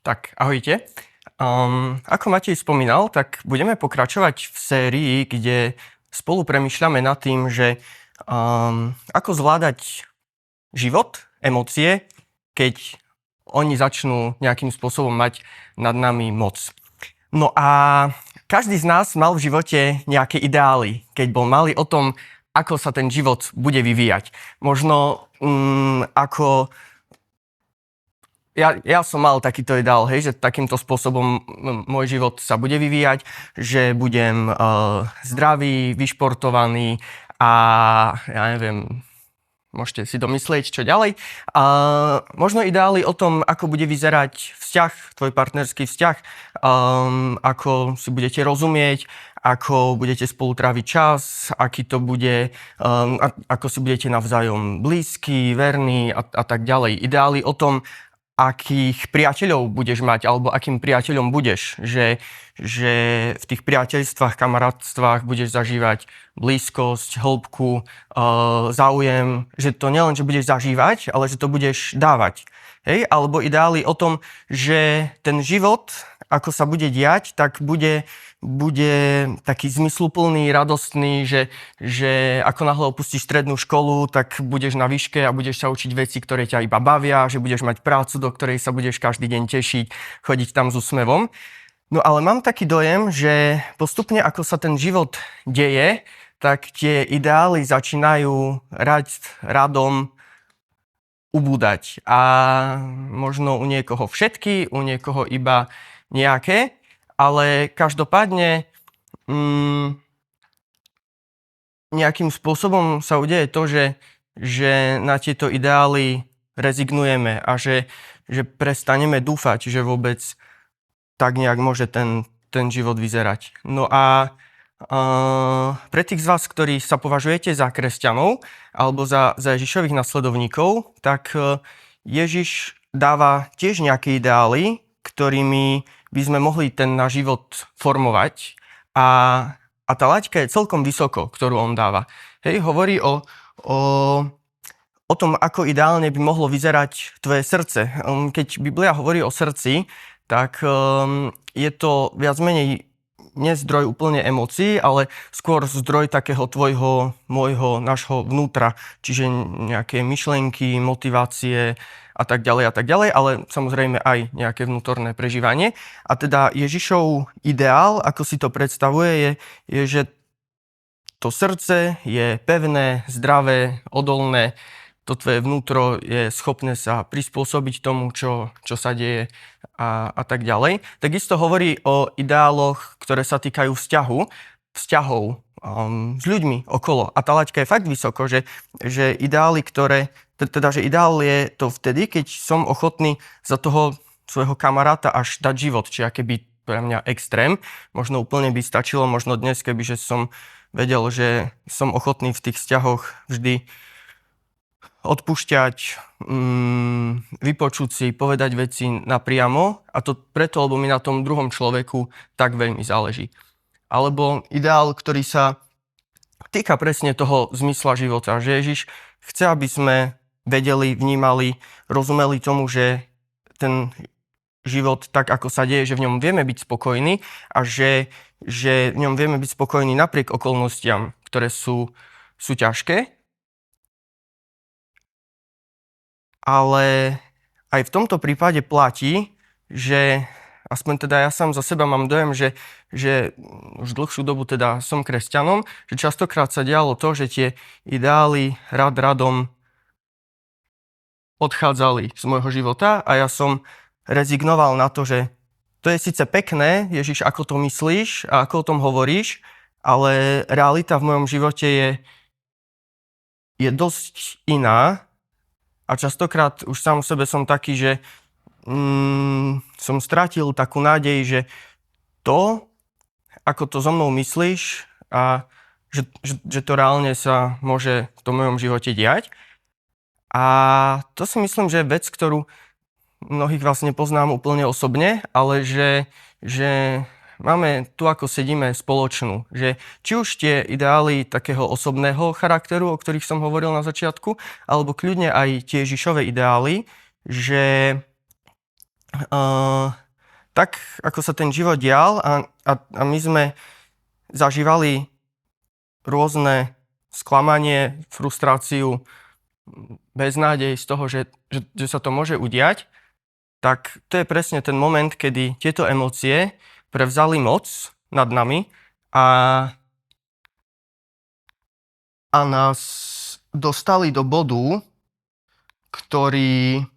Tak, ahojte. Ako Matej spomínal, tak budeme pokračovať v sérii, kde spolu premýšľame nad tým, že ako zvládať život, emócie, keď oni začnú nejakým spôsobom mať nad nami moc. No a každý z nás mal v živote nejaké ideály, keď bol malý o tom, ako sa ten život bude vyvíjať. Možno ako ja som mal takýto ideál, hej, že takýmto spôsobom môj život sa bude vyvíjať, že budem zdravý, vyšportovaný a ja neviem, môžete si domyslieť, čo ďalej. Možno ideály o tom, ako bude vyzerať vzťah, tvoj partnerský vzťah, ako si budete rozumieť, ako budete spolu tráviť čas, aký to bude, ako si budete navzájom blízky, verní a tak ďalej. Ideály o tom, akých priateľov budeš mať, alebo akým priateľom budeš. Že v tých priateľstvách, kamarátstvách budeš zažívať blízkosť, hĺbku, záujem, že to nielen, že budeš zažívať, ale že to budeš dávať. Hej? Alebo ideály o tom, že ten život, ako sa bude diať, tak bude taký zmysluplný, radostný, že ako náhle opustíš strednú školu, tak budeš na výške a budeš sa učiť veci, ktoré ťa iba bavia, že budeš mať prácu, do ktorej sa budeš každý deň tešiť, chodiť tam s úsmevom. No ale mám taký dojem, že postupne ako sa ten život deje, tak tie ideály začínajú radom ubúdať. A možno u niekoho všetky, u niekoho iba nejaké, ale každopádne nejakým spôsobom sa udeje to, že na tieto ideály rezignujeme a že prestaneme dúfať, že vôbec tak nejak môže ten život vyzerať. No a pre tých z vás, ktorí sa považujete za kresťanov alebo za Ježišových nasledovníkov, tak Ježiš dáva tiež nejaké ideály, ktorými by sme mohli ten náš život formovať a tá laťka je celkom vysoko, ktorú on dáva. Hej, hovorí o tom, ako ideálne by mohlo vyzerať tvoje srdce. Keď Biblia hovorí o srdci, tak je to viac menej nie zdroj úplne emócií, ale skôr zdroj takého tvojho, môjho, nášho vnútra, čiže nejaké myšlienky, motivácie a tak ďalej, ale samozrejme aj nejaké vnútorné prežívanie. A teda Ježišov ideál, ako si to predstavuje, je, že to srdce je pevné, zdravé, odolné, to tvoje vnútro je schopné sa prispôsobiť tomu, čo sa deje a tak ďalej. Takisto hovorí o ideáloch, ktoré sa týkajú vzťahov s ľuďmi okolo. A tá laťka je fakt vysoko, že ideály, že ideál je to vtedy, keď som ochotný za toho svojho kamaráta až dať život, či akéby pre mňa extrém. Možno úplne by stačilo, možno dnes, kebyže som vedel, že som ochotný v tých vzťahoch vždy odpúšťať, vypočuť si, povedať veci napriamo, a to preto, lebo mi na tom druhom človeku tak veľmi záleží. Alebo ideál, ktorý sa týka presne toho zmysla života, že Ježiš chce, aby sme vedeli, vnímali, rozumeli tomu, že ten život tak, ako sa deje, že v ňom vieme byť spokojní a že v ňom vieme byť spokojní napriek okolnostiam, ktoré sú ťažké. Ale aj v tomto prípade platí, že aspoň teda ja sám za seba mám dojem, že už dlhšiu dobu teda som kresťanom, že častokrát sa dialo to, že tie ideály radom odchádzali z môjho života a ja som rezignoval na to, že to je síce pekné, Ježiš, ako to myslíš a ako o tom hovoríš, ale realita v mojom živote je dosť iná. A častokrát už sám v sebe som taký, že som strátil takú nádej, že to, ako to so mnou myslíš a že to reálne sa môže v tom mojom živote diať. A to si myslím, že je vec, ktorú mnohých vás nepoznám úplne osobne, ale že máme tu, ako sedíme, spoločnú. Že či už tie ideály takého osobného charakteru, o ktorých som hovoril na začiatku, alebo kľudne aj tie Ježišove ideály, že tak ako sa ten život dial a my sme zažívali rôzne sklamanie, frustráciu, beznádej z toho, že sa to môže udiať, tak to je presne ten moment, kedy tieto emócie prevzali moc nad nami a nás dostali do bodu, ktorý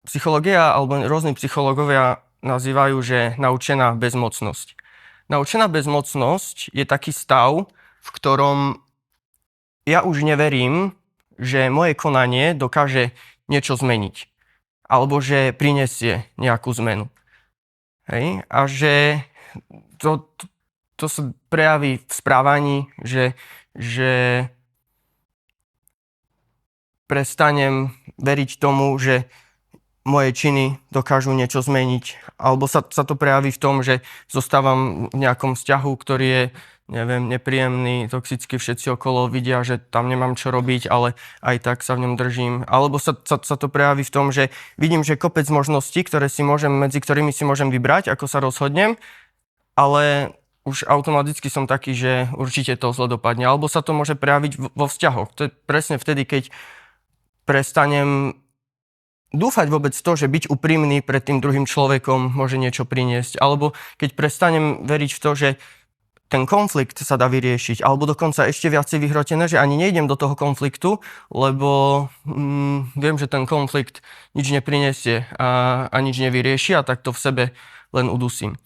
psychológia alebo rôzni psychológovia nazývajú, že naučená bezmocnosť. Naučená bezmocnosť je taký stav, v ktorom ja už neverím, že moje konanie dokáže niečo zmeniť. Alebo že prinesie nejakú zmenu. Hej? A že to sa prejaví v správaní, že prestanem veriť tomu, že moje činy dokážu niečo zmeniť. Alebo sa to prejaví v tom, že zostávam v nejakom vzťahu, ktorý je, neviem, nepríjemný, toxický, všetci okolo vidia, že tam nemám čo robiť, ale aj tak sa v ňom držím. Alebo sa to prejaví v tom, že vidím, že kopec možností, medzi ktorými si môžem vybrať, ako sa rozhodnem, ale už automaticky som taký, že určite to zle dopadne. Alebo sa to môže prejaviť vo vzťahoch. To je presne vtedy, keď prestanem dúfať vôbec to, že byť úprimný pred tým druhým človekom môže niečo priniesť. Alebo keď prestanem veriť v to, že ten konflikt sa dá vyriešiť. Alebo dokonca ešte viacej vyhrotené, že ani nejdem do toho konfliktu, lebo viem, že ten konflikt nič neprinesie a nič nevyrieši a tak to v sebe len udusím.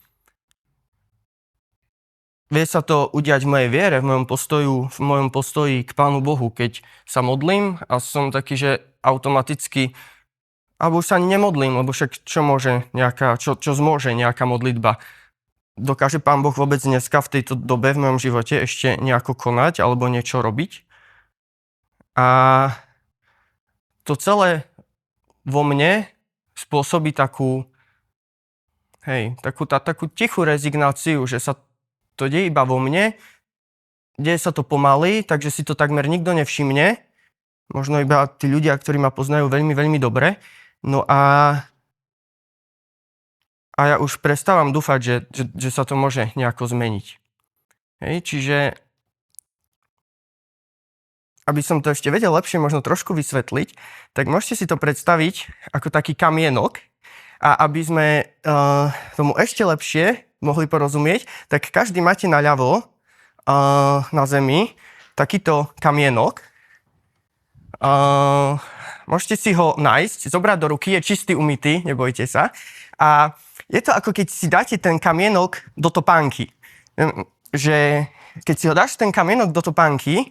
Vie sa to udiať v mojej viere, v mojom postoji k Pánu Bohu, keď sa modlím a som taký, že automaticky alebo už sa ani nemodlím, lebo však čo zmôže nejaká modlitba? Dokáže Pán Boh vôbec dneska v tejto dobe v mojom živote ešte nejako konať alebo niečo robiť? A to celé vo mne spôsobí takú tichú rezignáciu, že sa to deje iba vo mne, deje sa to pomaly, takže si to takmer nikto nevšimne, možno iba tí ľudia, ktorí ma poznajú veľmi, veľmi dobre. No a ja už prestávam dúfať, že sa to môže nejako zmeniť. Hej, čiže aby som to ešte vedel lepšie možno trošku vysvetliť, tak môžete si to predstaviť ako taký kamienok a aby sme tomu ešte lepšie mohli porozumieť, tak každý máte naľavo na zemi takýto kamienok. Môžete si ho nájsť, zobrať do ruky, je čistý, umytý, nebojte sa. A je to ako keď si dáte ten kamienok do topánky. Že keď si ho dáš ten kamienok do topánky,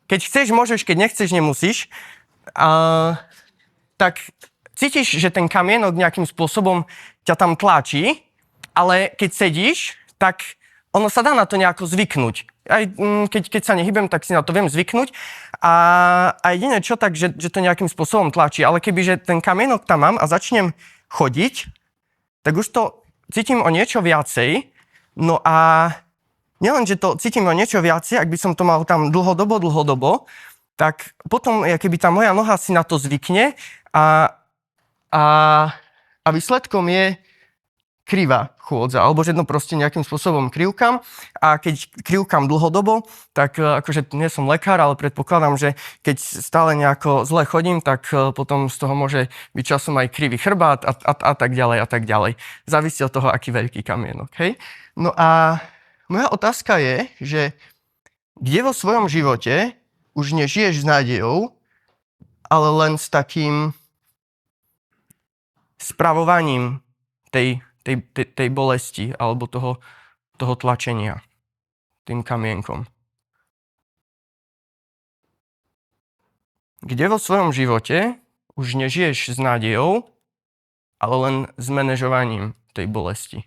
keď chceš, môžeš, keď nechceš, nemusíš, tak cítiš, že ten kamienok nejakým spôsobom ťa tam tlačí, ale keď sedíš, tak ono sa dá na to nejako zvyknúť. Aj keď sa nehybem, tak si na to viem zvyknúť. A jediné čo tak, že to nejakým spôsobom tlačí. Ale kebyže ten kamienok tam mám a začnem chodiť, tak už to cítim o niečo viacej. No a nielen, že to cítim o niečo viacej, ak by som to mal tam dlhodobo, tak potom, keby tá moja noha si na to zvykne a výsledkom je krivá chôdza, alebo že proste nejakým spôsobom krivkam a keď krivkam dlhodobo, tak akože nie som lekár, ale predpokladám, že keď stále nejako zle chodím, tak potom z toho môže byť časom aj krivý chrbát a tak ďalej. Závisí od toho, aký veľký kamienok, hej? No a moja otázka je, že kde vo svojom živote už nežiješ s nádejou, ale len s takým spravovaním tej bolesti alebo toho tlačenia tým kamienkom. Kde vo svojom živote už nežiješ s nádejou, ale len s manažovaním tej bolesti.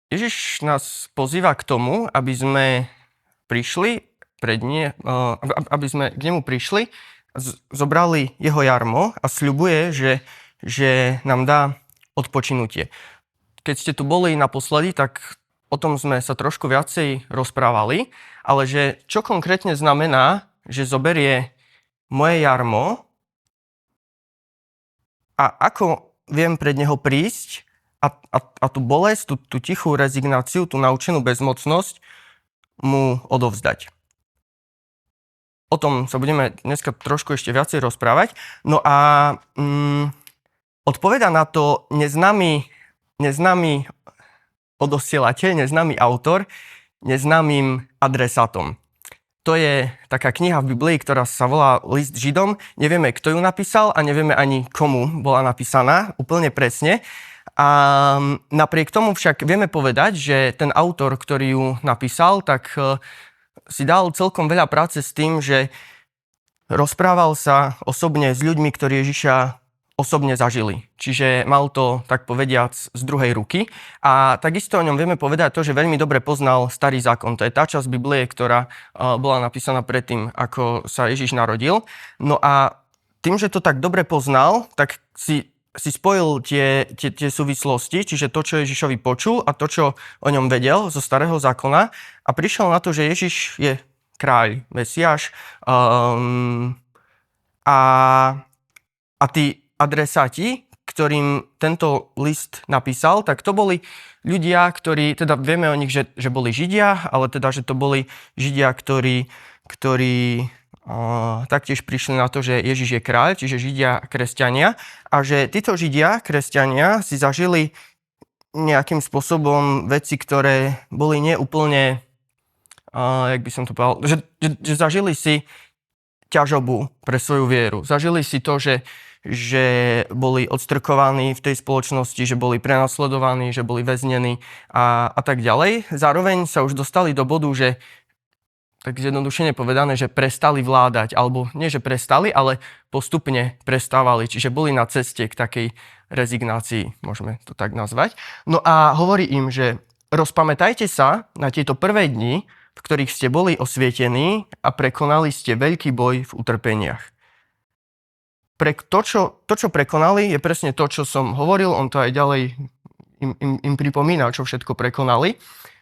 Ježiš nás pozýva k tomu, aby sme prišli aby sme k nemu prišli, zobrali jeho jarmo a sľubuje, že nám dá odpočinutie. Keď ste tu boli naposledy, tak o tom sme sa trošku viacej rozprávali, ale že čo konkrétne znamená, že zoberie moje jarmo a ako viem pred neho prísť a tú bolesť, tú tichú rezignáciu, tú naučenú bezmocnosť mu odovzdať. O tom sa budeme dneska trošku ešte viacej rozprávať. No a odpoveda na to neznámy odosielateľ, neznámy autor, neznámym adresátom. To je taká kniha v Biblii, ktorá sa volá List Židom. Nevieme, kto ju napísal a nevieme ani komu bola napísaná úplne presne. A napriek tomu však vieme povedať, že ten autor, ktorý ju napísal, tak si dal celkom veľa práce s tým, že rozprával sa osobne s ľuďmi, ktorí Ježiša osobne zažili. Čiže mal to, tak povediac, z druhej ruky. A takisto o ňom vieme povedať to, že veľmi dobre poznal Starý zákon. To je tá časť Biblie, ktorá bola napísaná predtým, ako sa Ježiš narodil. No a tým, že to tak dobre poznal, tak si spojil tie súvislosti, čiže to, čo Ježišovi počul a to, čo o ňom vedel zo Starého zákona a prišiel na to, že Ježiš je kráľ, Mesiáš a tí adresáti, ktorým tento list napísal, tak to boli ľudia, ktorí, teda vieme o nich, že boli Židia, ale teda, že to boli Židia, ktorí taktiež prišli na to, že Ježiš je kráľ, čiže Židia, kresťania, a že títo Židia, kresťania si zažili nejakým spôsobom veci, ktoré boli neúplne, jak by som to povedal, že zažili si ťažobu pre svoju vieru. Zažili si to, že boli odstrkovaní v tej spoločnosti, že boli prenasledovaní, že boli väznení a tak ďalej. Zároveň sa už dostali do bodu, že tak zjednodušene povedané, že prestali vládať, alebo nie, že prestali, ale postupne prestávali, čiže boli na ceste k takej rezignácii, môžeme to tak nazvať. No a hovorí im, že rozpamätajte sa na tieto prvé dni, v ktorých ste boli osvietení a prekonali ste veľký boj v utrpeniach. To, čo prekonali, je presne to, čo som hovoril, on to aj ďalej im pripomína, čo všetko prekonali.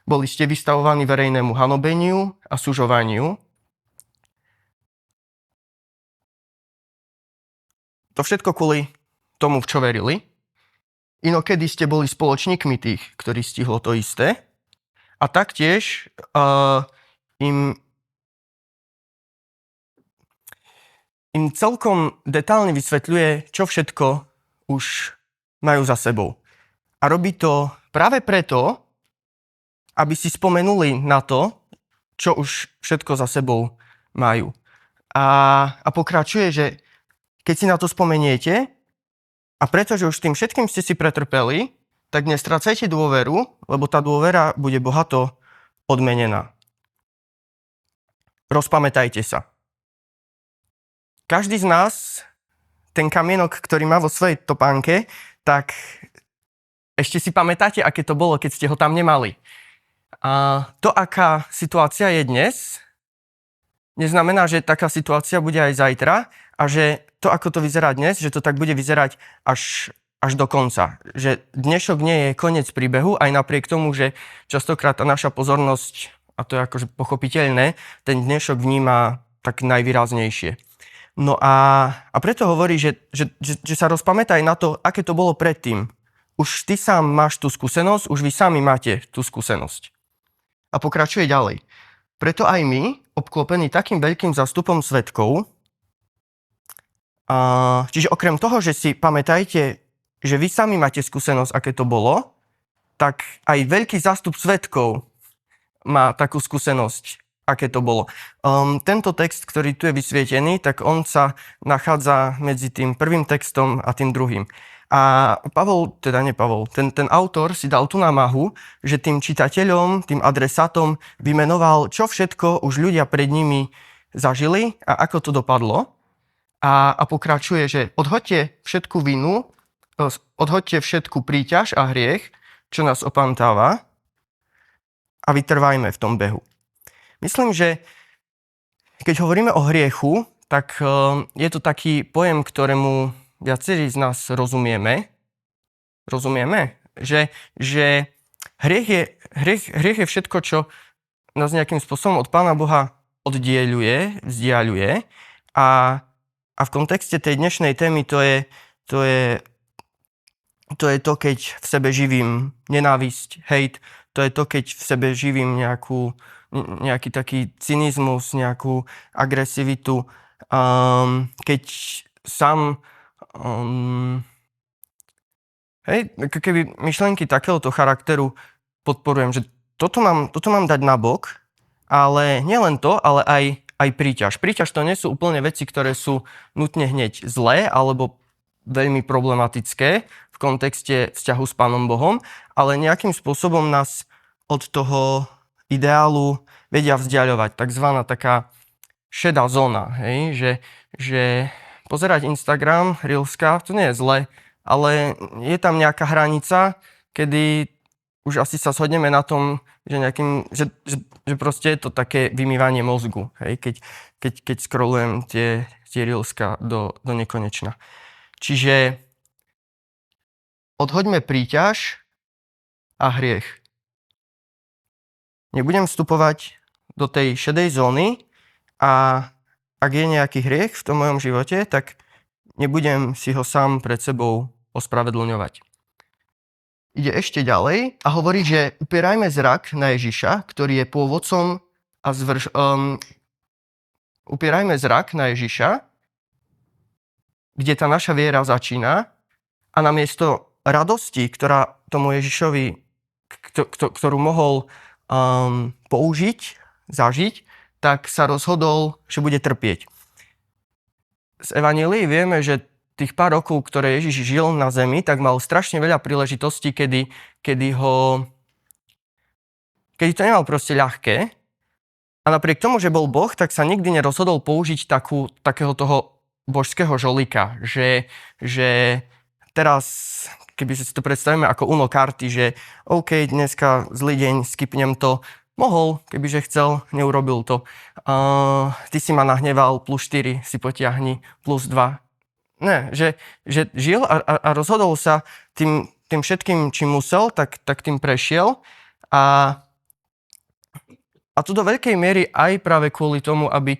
Boli ste vystavovaní verejnému hanobeniu a sužovaniu. To všetko kvôli tomu, v čo verili. Inokedy ste boli spoločníkmi tých, ktorí stihlo to isté. A taktiež im celkom detálne vysvetľuje, čo všetko už majú za sebou. A robí to práve preto, aby si spomenuli na to, čo už všetko za sebou majú. A pokračuje, že keď si na to spomeniete, a pretože už tým všetkým ste si pretrpeli, tak nestracajte dôveru, lebo tá dôvera bude bohato odmenená. Rozpamätajte sa. Každý z nás, ten kamienok, ktorý má vo svojej topánke, tak ešte si pamätáte, aké to bolo, keď ste ho tam nemali. A to, aká situácia je dnes, neznamená, že taká situácia bude aj zajtra a že to, ako to vyzerá dnes, že to tak bude vyzerať až do konca. Že dnešok nie je koniec príbehu, aj napriek tomu, že častokrát tá naša pozornosť, a to je akože pochopiteľné, ten dnešok vníma tak najvýraznejšie. No a preto hovorí, že sa rozpamätaj na to, aké to bolo predtým. Už ty sám máš tú skúsenosť, už vy sami máte tú skúsenosť. A pokračuje ďalej. Preto aj my, obklopení takým veľkým zástupom svedkov, čiže okrem toho, že si pamätajte, že vy sami máte skúsenosť, aké to bolo, tak aj veľký zástup svedkov má takú skúsenosť, aké to bolo. Tento text, ktorý tu je vysvietený, tak on sa nachádza medzi tým prvým textom a tým druhým. A ten autor si dal tú námahu, že tým čitateľom, tým adresátom vymenoval, čo všetko už ľudia pred nimi zažili a ako to dopadlo. A pokračuje, že odhoďte všetku vinu, odhoďte všetku príťaž a hriech, čo nás opantáva a vytrvajme v tom behu. Myslím, že keď hovoríme o hriechu, tak je to taký pojem, ktorému viacerí z nás rozumieme. Rozumieme? Že hriech hriech je všetko, čo nás nejakým spôsobom od Pána Boha vzdiaľuje a v kontexte tej dnešnej témy to je to, keď v sebe živím nenávisť, hejt, to je to, keď v sebe živím nejaký taký cynizmus, nejakú agresivitu, keď sám keby myšlienky takéhoto charakteru podporujem, že toto mám dať na bok, ale nielen to, ale aj príťaž. Príťaž to nie sú úplne veci, ktoré sú nutne hneď zlé alebo veľmi problematické v kontexte vzťahu s Pánom Bohom, ale nejakým spôsobom nás od toho ideálu vedia vzdiaľovať. Takzvaná taká šedá zóna, hej? Že pozerať Instagram, Reelska, to nie je zle, ale je tam nejaká hranica, kedy už asi sa shodneme na tom, že proste je to také vymývanie mozgu, hej? Keď scrollujem tie Reelska do nekonečna. Čiže odhoďme príťaž a hriech. Nebudem vstupovať do tej šedej zóny a ak je nejaký hriech v tom mojom živote, tak nebudem si ho sám pred sebou ospravedlňovať. Ide ešte ďalej a hovorí, že upierajme zrak na Ježiša, ktorý je pôvodcom a upierajme zrak na Ježiša, kde tá naša viera začína a namiesto radosti, ktorá tomu Ježišovi, ktorú mohol použiť, zažiť, tak sa rozhodol, že bude trpieť. Z evanjelií vieme, že tých pár rokov, ktoré Ježiš žil na zemi, tak mal strašne veľa príležitostí, kedy to nemal proste ľahké. A napriek tomu, že bol Boh, tak sa nikdy nerozhodol použiť takého toho božského žolika. Že teraz, keby si to predstavíme ako Uno karty, že OK, dneska zlý deň, skipnem to. Mohol, kebyže chcel, neurobil to. Ty si ma nahneval, +4 si potiahni, +2. Ne, že žil a rozhodol sa tým všetkým, čím musel, tak tým prešiel. A to do veľkej miery aj práve kvôli tomu, aby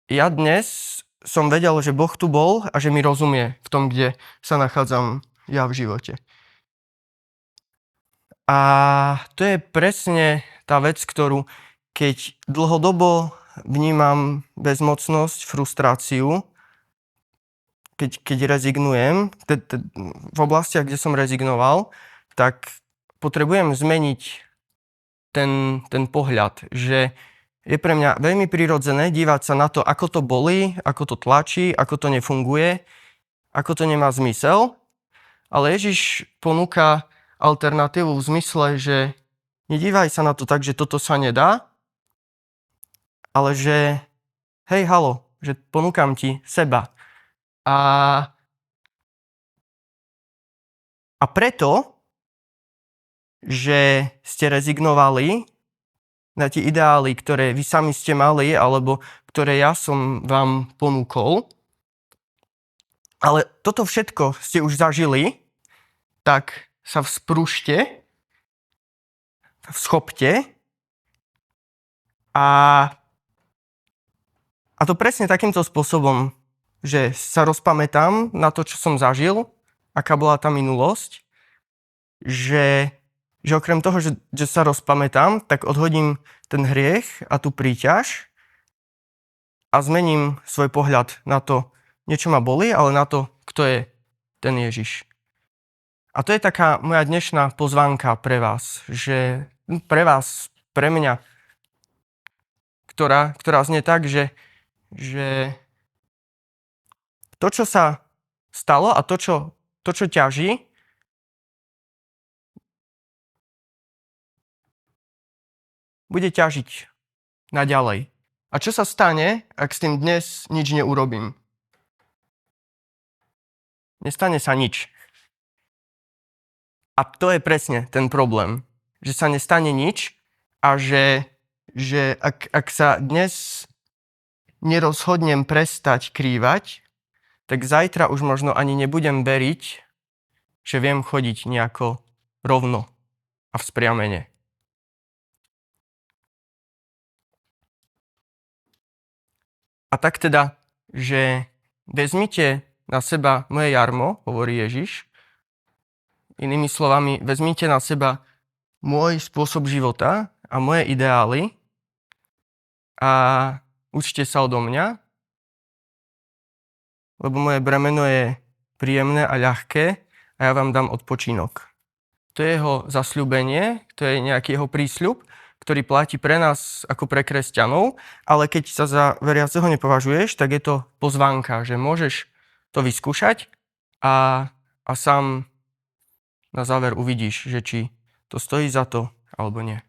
ja dnes som vedel, že Boh tu bol a že mi rozumie v tom, kde sa nachádzam ja v živote. A to je presne tá vec, ktorú keď dlhodobo vnímam bezmocnosť, frustráciu, keď rezignujem, v oblastiach, kde som rezignoval, tak potrebujem zmeniť ten pohľad, že je pre mňa veľmi prirodzené dívať sa na to, ako to bolí, ako to tlačí, ako to nefunguje, ako to nemá zmysel, ale Ježiš ponúka alternatívu v zmysle, že nedívaj sa na to tak, že toto sa nedá, ale že hej, halo, že ponúkam ti seba. A preto, že ste rezignovali na tie ideály, ktoré vy sami ste mali, alebo ktoré ja som vám ponúkol, ale toto všetko ste už zažili, tak sa vzprušte, schopte a to presne takýmto spôsobom, že sa rozpamätám na to, čo som zažil, aká bola tá minulosť, že okrem toho, že sa rozpamätám, tak odhodím ten hriech a tú príťaž a zmením svoj pohľad na to, niečo ma bolí, ale na to, kto je ten Ježiš. A to je taká moja dnešná pozvánka pre vás, pre mňa, ktorá znie tak, že to, čo sa stalo a to, čo ťaží, bude ťažiť naďalej. A čo sa stane, ak s tým dnes nič neurobím? Nestane sa nič. A to je presne ten problém, že sa nestane nič a že ak sa dnes nerozhodnem prestať krývať, tak zajtra už možno ani nebudem veriť, že viem chodiť nejako rovno a a vzpriamene. A tak teda, že vezmite na seba moje jarmo, hovorí Ježiš. Inými slovami, vezmite na seba môj spôsob života a moje ideály a učte sa odo mňa, lebo moje bremeno je príjemné a ľahké a ja vám dám odpočinok. To je jeho zasľúbenie, to je nejaký jeho prísľub, ktorý platí pre nás ako pre kresťanov, ale keď sa za veriaceho nepovažuješ, tak je to pozvánka, že môžeš to vyskúšať a sám na záver uvidíš, že či to stojí za to alebo nie.